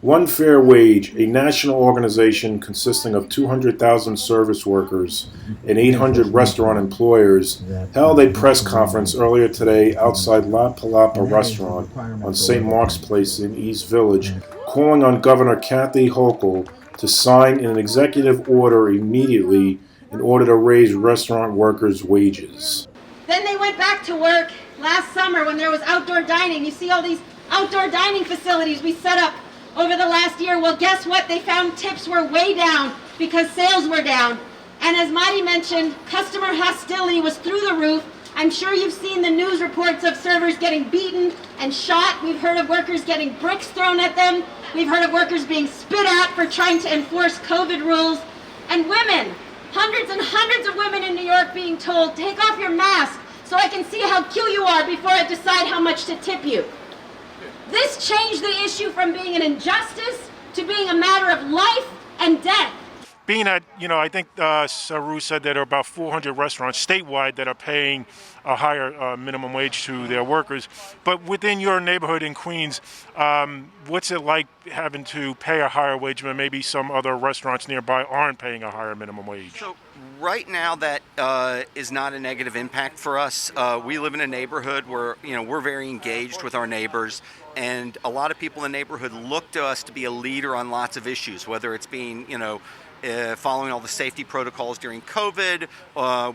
One Fair Wage, a national organization consisting of 200,000 service workers and 800 restaurant employers, held a press conference earlier today outside La Palapa Restaurant on St. Mark's Place in East Village, calling on Governor Kathy Hochul to sign an executive order immediately in order to raise restaurant workers' wages. Then they went back to work last summer when there was outdoor dining. You see all these outdoor dining facilities we set up over the last year. Well, guess what? They found tips were way down because sales were down. And as Marty mentioned, customer hostility was through the roof. I'm sure you've seen the news reports of servers getting beaten and shot. We've heard of workers getting bricks thrown at them. We've heard of workers being spit at for trying to enforce COVID rules. And women, hundreds and hundreds of women in New York being told, take off your mask so I can see how cute you are before I decide how much to tip you. This changed the issue from being an injustice to being a matter of life and death. Being that, I think Saru said that there are about 400 restaurants statewide that are paying a higher minimum wage to their workers. But within your neighborhood in Queens, what's it like having to pay a higher wage when maybe some other restaurants nearby aren't paying a higher minimum wage? So right now that is not a negative impact for us. We live in a neighborhood where, we're very engaged with our neighbors. And a lot of people in the neighborhood look to us to be a leader on lots of issues, whether it's being, following all the safety protocols during COVID.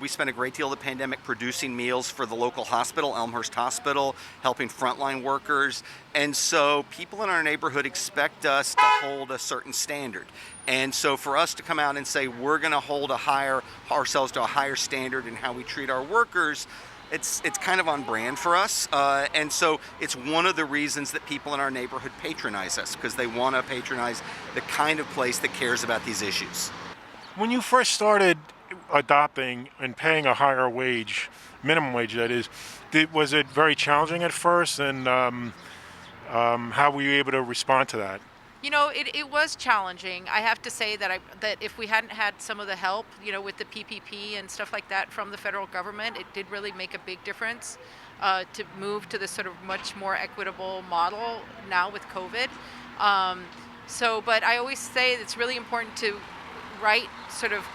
We spent a great deal of the pandemic producing meals for the local hospital, Elmhurst Hospital, helping frontline workers. And so people in our neighborhood expect us to hold a certain standard. And so for us to come out and say we're going to hold ourselves to a higher standard in how we treat our workers, it's kind of on brand for us. And so it's one of the reasons that people in our neighborhood patronize us, because they want to patronize the kind of place that cares about these issues. When you first started adopting and paying a higher wage, minimum wage that is, was it very challenging at first? And how were you able to respond to that? It was challenging. I have to say that if we hadn't had some of the help, with the PPP and stuff like that from the federal government, it did really make a big difference to move to this sort of much more equitable model now with COVID. But I always say it's really important to write sort of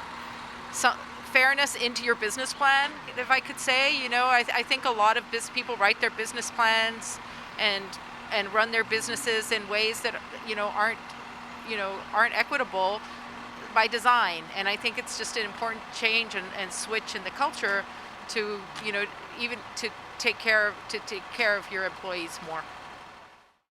fairness into your business plan, if I could say. I think a lot of people write their business plans and run their businesses in ways that aren't equitable by design. And I think it's just an important change and switch in the culture to even to take care of your employees more.